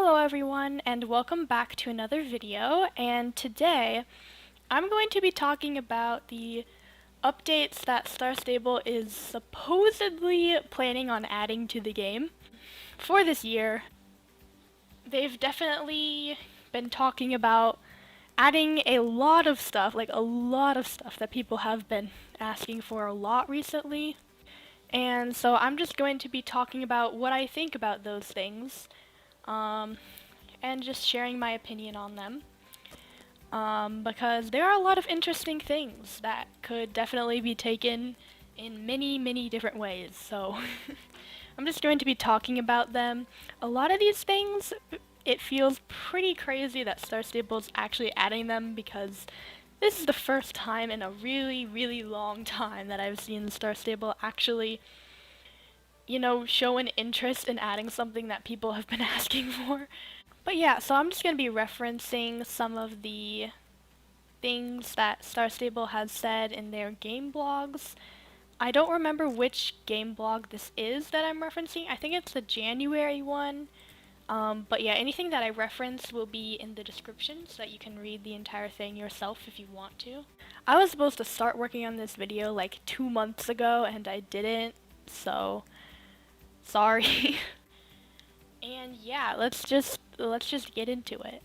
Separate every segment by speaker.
Speaker 1: Hello everyone, and welcome back to another video, and today I'm going to be talking about the updates that Star Stable is supposedly planning on adding to the game for this year. They've definitely been talking about adding a lot of stuff, like a lot of stuff that people have been asking for a lot recently. And so I'm just going to be talking about what I think about those things. And just sharing my opinion on them. Because there are a lot of interesting things that could definitely be taken in many, many different ways. So I'm just going to be talking about them. A lot of these things, it feels pretty crazy that Star Stable is actually adding them because this is the first time in a really, really long time that I've seen Star Stable actually, show an interest in adding something that people have been asking for. But yeah, so I'm just going to be referencing some of the things that Star Stable has said in their game blogs. I don't remember which game blog this is that I'm referencing. I think it's the January one. But yeah, anything that I reference will be in the description so that you can read the entire thing yourself if you want to. I was supposed to start working on this video like 2 months ago and I didn't, so sorry. And yeah, let's just get into it.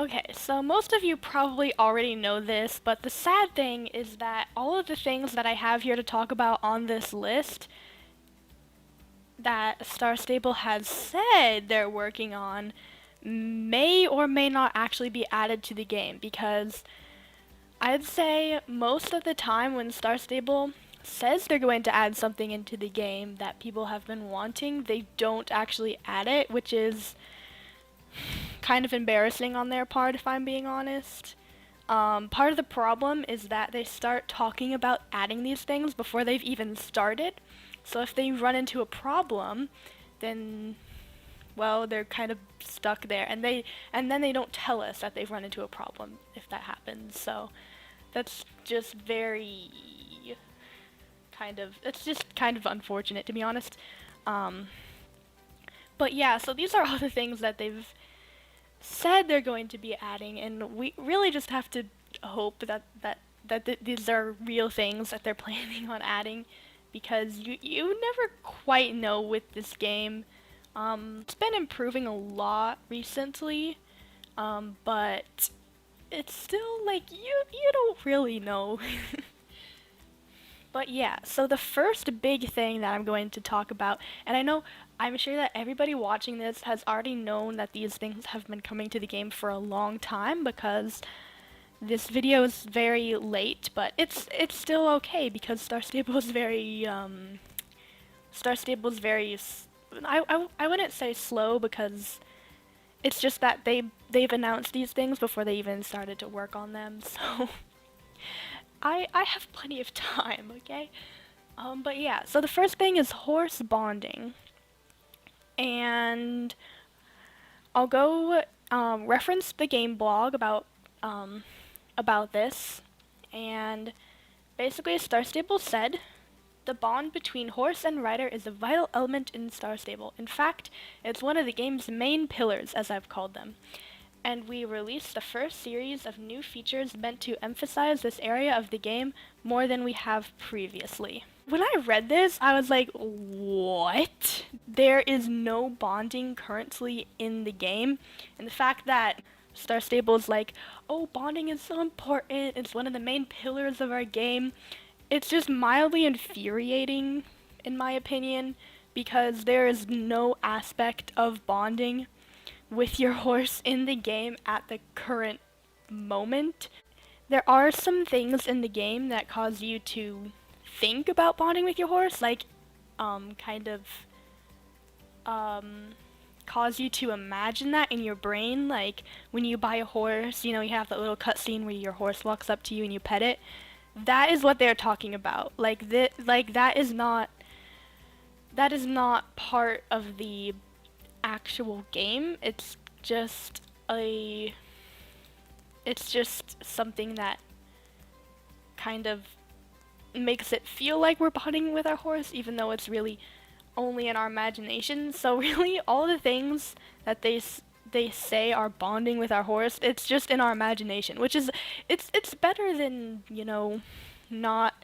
Speaker 1: Okay, so most of you probably already know this, but the sad thing is that all of the things that I have here to talk about on this list that Star Stable has said they're working on may or may not actually be added to the game, because I'd say most of the time when Star Stable says they're going to add something into the game that people have been wanting, they don't actually add it, which is kind of embarrassing on their part, if I'm being honest. Part of the problem is that they start talking about adding these things before they've even started. So if they run into a problem, then, well, they're kind of stuck there, and then they don't tell us that they've run into a problem if that happens. So that's just very it's just kind of unfortunate, to be honest. But yeah, so these are all the things that they've said they're going to be adding, and we really just have to hope that these are real things that they're planning on adding, because you never quite know with this game. It's been improving a lot recently, but it's still like you don't really know. But yeah, so the first big thing that I'm going to talk about, and I'm sure that everybody watching this has already known that these things have been coming to the game for a long time, because this video is very late, but it's still okay because Star Stable is very I wouldn't say slow, because it's just that they've announced these things before they even started to work on them, so I have plenty of time, okay? But yeah, so the first thing is horse bonding. And I'll go reference the game blog about this. And basically, Star Stable said, the bond between horse and rider is a vital element in Star Stable. In fact, it's one of the game's main pillars, as I've called them. And we released the first series of new features meant to emphasize this area of the game more than we have previously. When I read this, I was like, what? There is no bonding currently in the game. And the fact that Star Stable is like, oh, bonding is so important, it's one of the main pillars of our game, it's just mildly infuriating, in my opinion, because there is no aspect of bonding with your horse in the game at the current moment. There are some things in the game that cause you to think about bonding with your horse, like cause you to imagine that in your brain, like when you buy a horse, you have that little cutscene where your horse walks up to you and you pet it. That is what they're talking about. That is not part of the actual game. It's just something that kind of makes it feel like we're bonding with our horse, even though it's really only in our imagination. So really, all the things that they say are bonding with our horse, it's just in our imagination, which is it's better than, not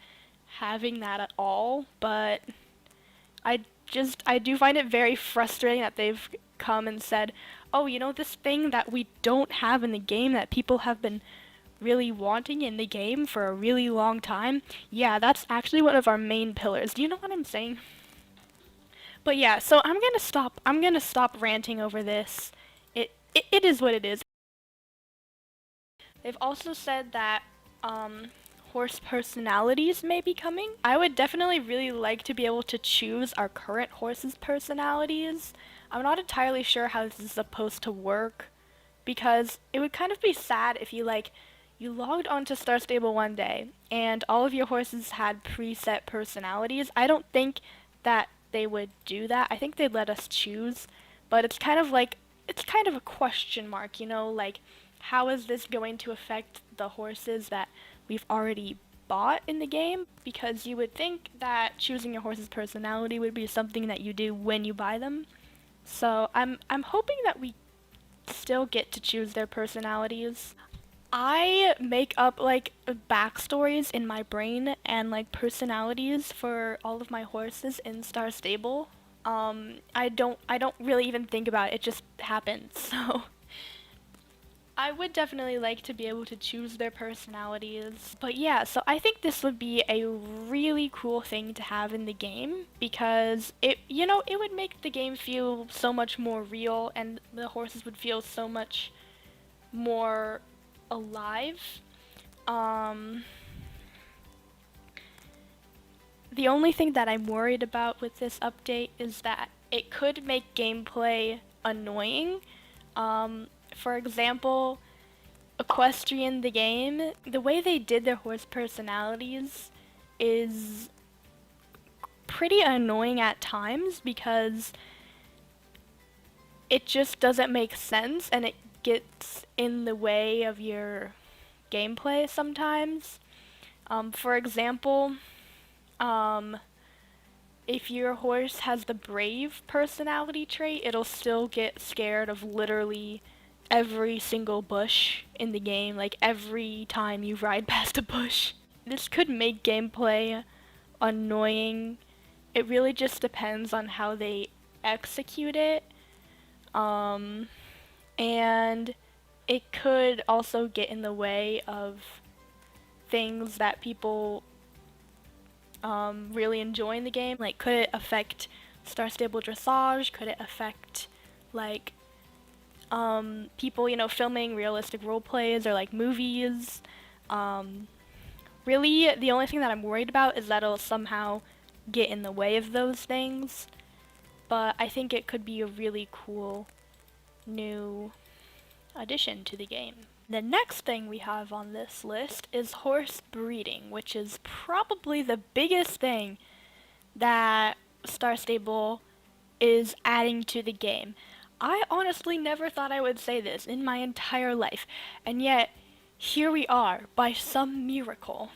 Speaker 1: having that at all. But I do find it very frustrating that they've come and said, "Oh, this thing that we don't have in the game that people have been really wanting in the game for a really long time. Yeah, that's actually one of our main pillars." Do you know what I'm saying? But yeah, so I'm gonna stop ranting over this. It is what it is. They've also said that horse personalities may be coming. I would definitely really like to be able to choose our current horse's personalities. I'm not entirely sure how this is supposed to work because it would kind of be sad if you logged onto Star Stable one day and all of your horses had preset personalities. I don't think that they would do that. I think they'd let us choose, but it's kind of a question mark, like how is this going to affect the horses that we've already bought in the game? Because you would think that choosing your horse's personality would be something that you do when you buy them. So I'm hoping that we still get to choose their personalities. I make up like backstories in my brain and like personalities for all of my horses in Star Stable. I don't really even think about it. It just happens. So I would definitely like to be able to choose their personalities. But yeah, so I think this would be a really cool thing to have in the game because it would make the game feel so much more real and the horses would feel so much more alive. Um, the only thing that I'm worried about with this update is that it could make gameplay annoying. For example, Equestrian the game, the way they did their horse personalities is pretty annoying at times because it just doesn't make sense and it gets in the way of your gameplay sometimes. For example, if your horse has the brave personality trait, it'll still get scared of literally every single bush in the game, like every time you ride past a bush. This could make gameplay annoying. It really just depends on how they execute it. And it could also get in the way of things that people really enjoy in the game. Like, could it affect Star Stable dressage? Could it affect like people, filming realistic role plays or like movies? Really, the only thing that I'm worried about is that it'll somehow get in the way of those things. But I think it could be a really cool new addition to the game. The next thing we have on this list is horse breeding, which is probably the biggest thing that Star Stable is adding to the game. I honestly never thought I would say this in my entire life, and yet here we are by some miracle.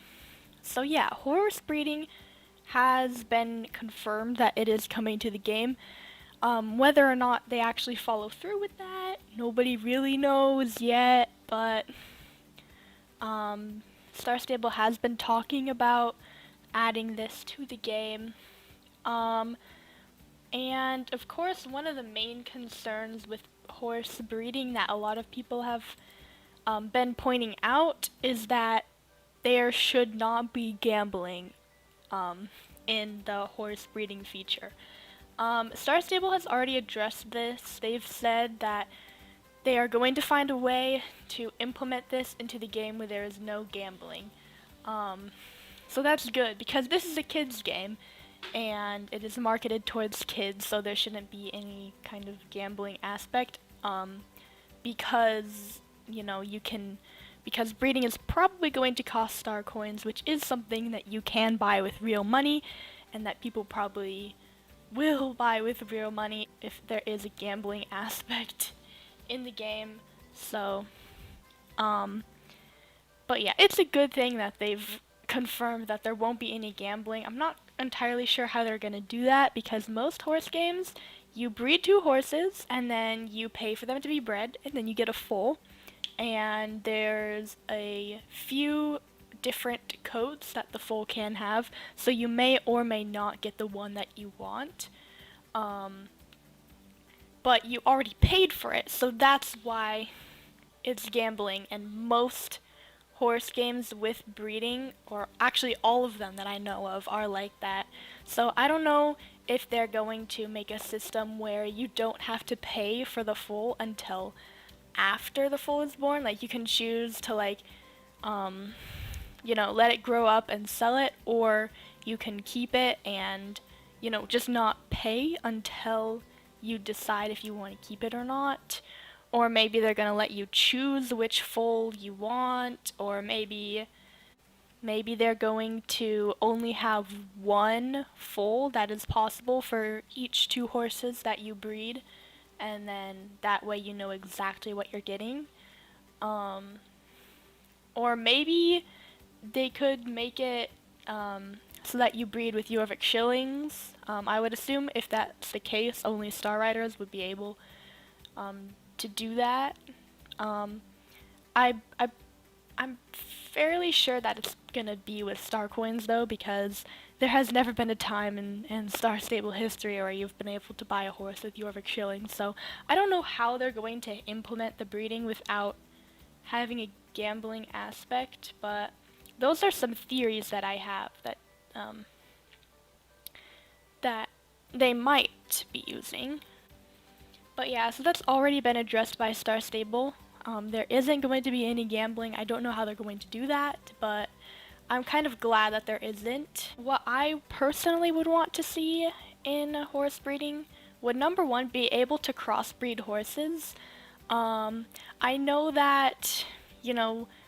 Speaker 1: So yeah, horse breeding has been confirmed that it is coming to the game. Whether or not they actually follow through with that, nobody really knows yet, but Star Stable has been talking about adding this to the game. And of course, one of the main concerns with horse breeding that a lot of people have been pointing out is that there should not be gambling in the horse breeding feature. Star Stable has already addressed this. They've said that they are going to find a way to implement this into the game where there is no gambling. So that's good because this is a kids game and it is marketed towards kids, so there shouldn't be any kind of gambling aspect. Because because breeding is probably going to cost star coins, which is something that you can buy with real money and that people probably will buy with real money if there is a gambling aspect in the game. So, but yeah, it's a good thing that they've confirmed that there won't be any gambling. I'm not entirely sure how they're gonna do that because most horse games, you breed two horses and then you pay for them to be bred and then you get a foal. And there's a few different coats that the foal can have, so you may or may not get the one that you want. Um, but you already paid for it, so that's why it's gambling. And most horse games with breeding, or actually all of them that I know of, are like that. So I don't know if they're going to make a system where you don't have to pay for the foal until after the foal is born. Like you can choose to um, let it grow up and sell it, or you can keep it and, just not pay until you decide if you want to keep it or not. Or maybe they're going to let you choose which foal you want, or maybe they're going to only have one foal that is possible for each two horses that you breed, and then that way you know exactly what you're getting. Um, or maybe they could make it so that you breed with Jorvik shillings. I would assume if that's the case, only Star Riders would be able to do that. Um, I, I, I'm fairly sure that it's gonna be with Star Coins though, because there has never been a time in Star Stable history where you've been able to buy a horse with Jorvik shillings. So I don't know how they're going to implement the breeding without having a gambling aspect, but those are some theories that I have that they might be using. But yeah, so that's already been addressed by Star Stable. There isn't going to be any gambling. I don't know how they're going to do that, but I'm kind of glad that there isn't. What I personally would want to see in horse breeding would, number one, be able to crossbreed horses. I know that,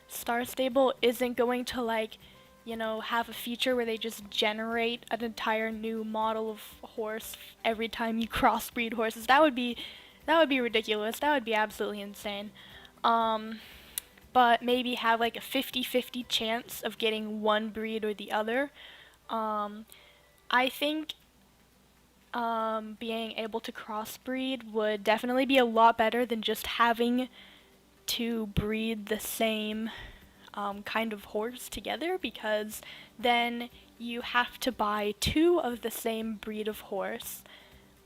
Speaker 1: Star Stable isn't going to have a feature where they just generate an entire new model of horse every time you crossbreed horses. That would be ridiculous. That would be absolutely insane. Um, but maybe have like a 50-50 chance of getting one breed or the other. Um, I think being able to crossbreed would definitely be a lot better than just having to breed the same kind of horse together, because then you have to buy two of the same breed of horse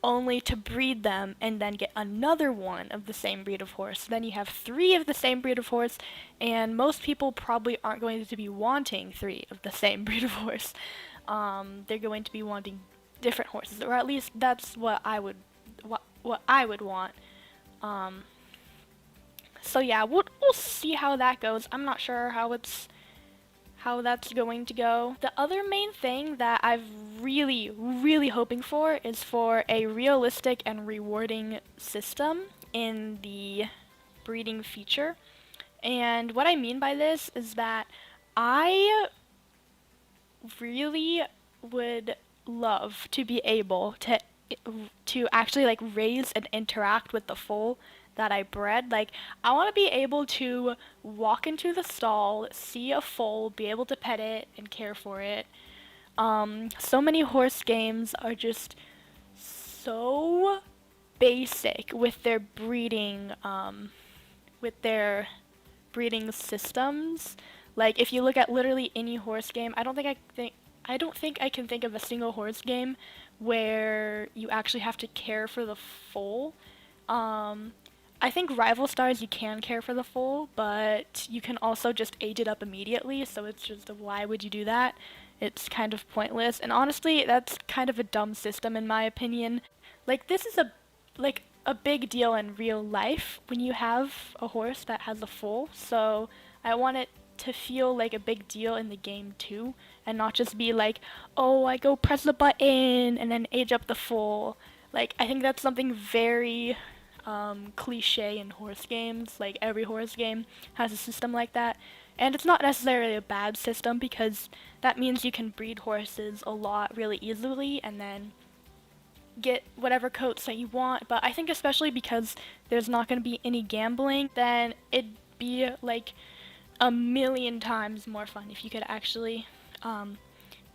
Speaker 1: only to breed them and then get another one of the same breed of horse. Then you have three of the same breed of horse, and most people probably aren't going to be wanting three of the same breed of horse. They're going to be wanting different horses, or at least that's what I would want. Um, so yeah, we'll see how that goes. I'm not sure how that's going to go. The other main thing that I've really hoping for is for a realistic and rewarding system in the breeding feature. And what I mean by this is that I really would love to be able to actually raise and interact with the foal that I bred. Like, I want to be able to walk into the stall, see a foal, be able to pet it and care for it. So many horse games are just so basic with their breeding systems. Like, if you look at literally any horse game, I don't think I can think of a single horse game where you actually have to care for the foal. I think Rival Stars you can care for the foal, but you can also just age it up immediately, so it's just why would you do that? It's kind of pointless, and honestly, that's kind of a dumb system in my opinion. Like, this is a big deal in real life when you have a horse that has a foal, so I want it to feel like a big deal in the game too, and not just be like, oh, I go press the button and then age up the foal. Like, I think that's something very cliche in horse games. Like, every horse game has a system like that, and it's not necessarily a bad system because that means you can breed horses a lot really easily and then get whatever coats that you want. But I think especially because there's not going to be any gambling, then it'd be like a million times more fun if you could actually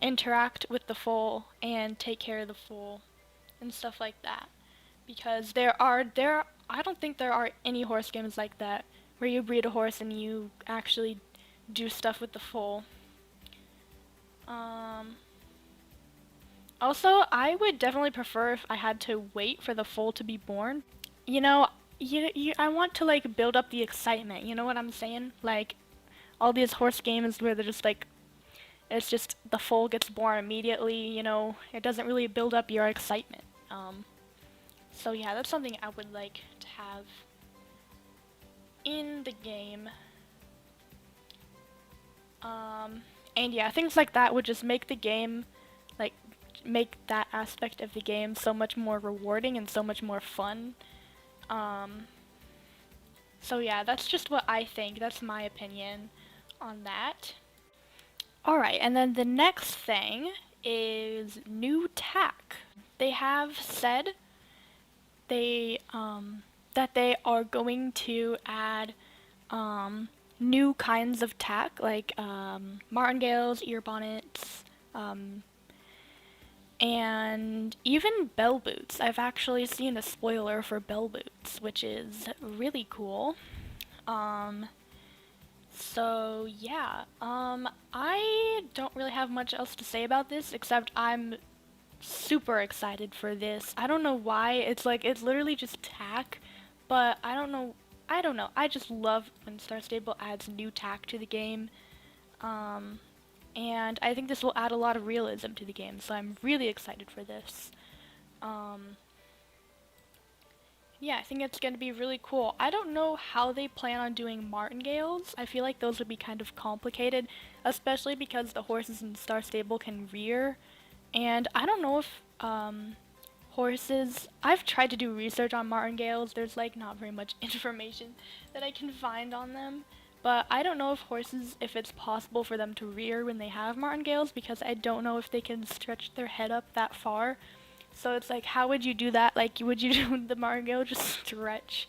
Speaker 1: interact with the foal and take care of the foal and stuff like that. Because I don't think there are any horse games like that where you breed a horse and you actually do stuff with the foal. Also, I would definitely prefer if I had to wait for the foal to be born. You know, I want to like build up the excitement. You know what I'm saying? Like all these horse games where they're just like it's just the foal gets born immediately. You know, it doesn't really build up your excitement. So yeah, that's something I would like to have in the game. And yeah, things like that would just make the game, like, make that aspect of the game so much more rewarding and so much more fun. So yeah, that's just what I think. That's my opinion on that. Alright, and then the next thing is new tack. They have said that they are going to add new kinds of tack, like martingales, ear bonnets, and even bell boots. I've actually seen a spoiler for bell boots, which is really cool. So yeah, I don't really have much else to say about this except I'm super excited for this. I don't know why. It's like it's literally just tack, but I don't know. I just love when Star Stable adds new tack to the game. And I think this will add a lot of realism to the game, so I'm really excited for this. Yeah, I think it's going to be really cool. I don't know how they plan on doing martingales. I feel like those would be kind of complicated, especially because the horses in Star Stable can rear. And I don't know if horses... I've tried to do research on martingales. There's like not very much information that I can find on them. But I don't know if horses, if it's possible for them to rear when they have martingales, because I don't know if they can stretch their head up that far. So it's like, how would you do that? Like, would you do the martingale just stretch?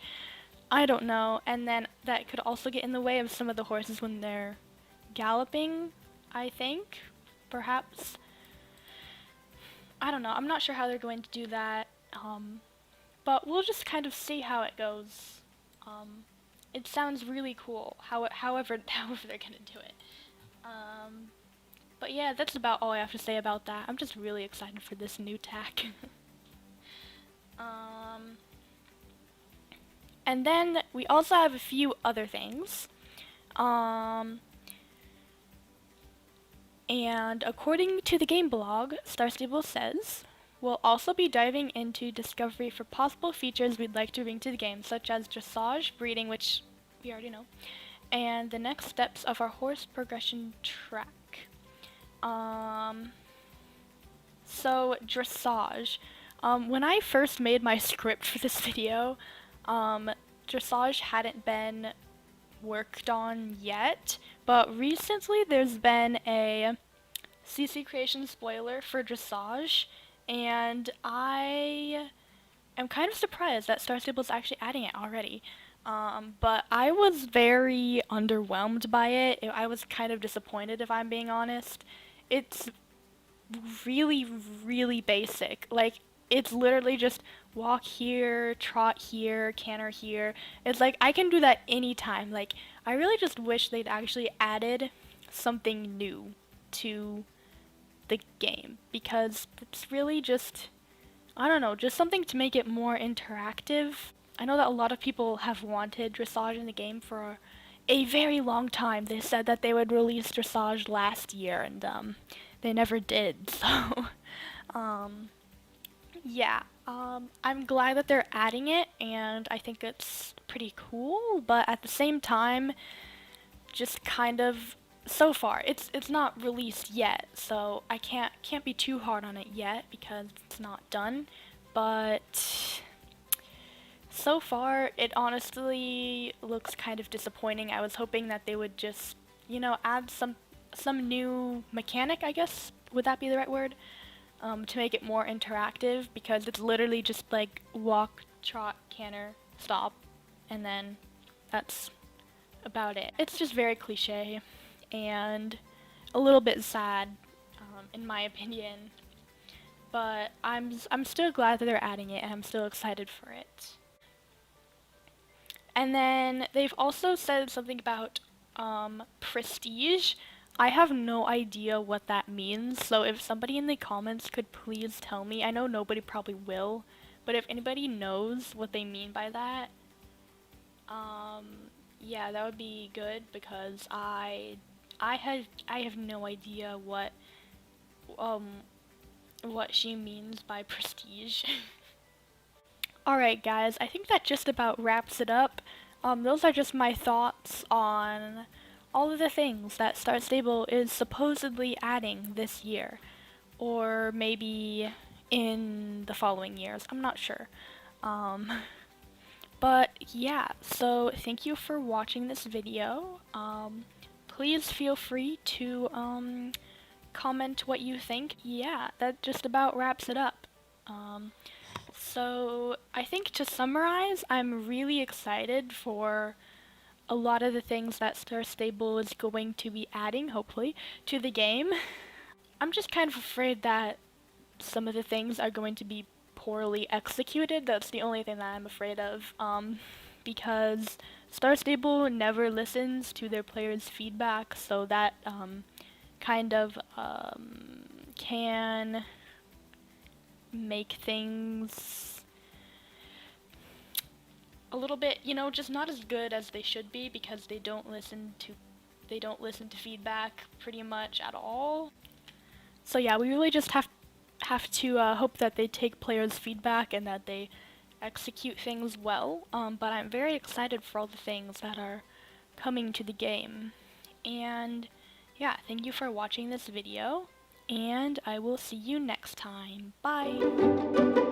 Speaker 1: I don't know. And then that could also get in the way of some of the horses when they're galloping, I think, perhaps. I don't know. I'm not sure how they're going to do that. But we'll just kind of see how it goes. It sounds really cool, however they're gonna do it. But yeah, that's about all I have to say about that. I'm just really excited for this new tack. And then we also have a few other things. And according to the game blog, Star Stable says, we'll also be diving into discovery for possible features we'd like to bring to the game, such as dressage, breeding, which we already know, and the next steps of our horse progression track. So dressage. When I first made my script for this video, dressage hadn't been worked on yet, but recently there's been a CC Creation spoiler for dressage, and I am kind of surprised that Star Stable is actually adding it already. But I was very underwhelmed by it. I was kind of disappointed, if I'm being honest. It's really, really basic. Like, it's literally just walk here, trot here, canter here. It's like, I can do that anytime. Like, I really just wish they'd actually added something new to the game, because it's really just, I don't know, just something to make it more interactive. I know that a lot of people have wanted dressage in the game for a very long time. They said that they would release dressage last year, and they never did. So, yeah, I'm glad that they're adding it, and I think it's pretty cool. But at the same time, just kind of so far, it's not released yet, so I can't be too hard on it yet because it's not done. But so far, it honestly looks kind of disappointing. I was hoping that they would just, you know, add some new mechanic, I guess. Would that be the right word? To make it more interactive, because it's literally just like walk, trot, canter, stop, and then that's about it. It's just very cliche and a little bit sad. in my opinion. But I'm still glad that they're adding it, and I'm still excited for it. And then they've also said something about prestige. I have no idea what that means, so if somebody in the comments could please tell me. I know nobody probably will, but if anybody knows what they mean by that, yeah, that would be good, because I have no idea what she means by prestige. Alright guys, I think that just about wraps it up. Those are just my thoughts on all of the things that Star Stable is supposedly adding this year. Or maybe in the following years, I'm not sure. But yeah, so thank you for watching this video. Please feel free to comment what you think. Yeah, that just about wraps it up. So I think, to summarize, I'm really excited for a lot of the things that Star Stable is going to be adding, hopefully, to the game. I'm just kind of afraid that some of the things are going to be poorly executed. That's the only thing that I'm afraid of, because Star Stable never listens to their players' feedback, so that kind of can make things a little bit, just not as good as they should be, because they don't listen to feedback pretty much at all. So yeah, we really just have to hope that they take players' feedback and that they execute things well. But I'm very excited for all the things that are coming to the game. And yeah, thank you for watching this video, and I will see you next time. Bye!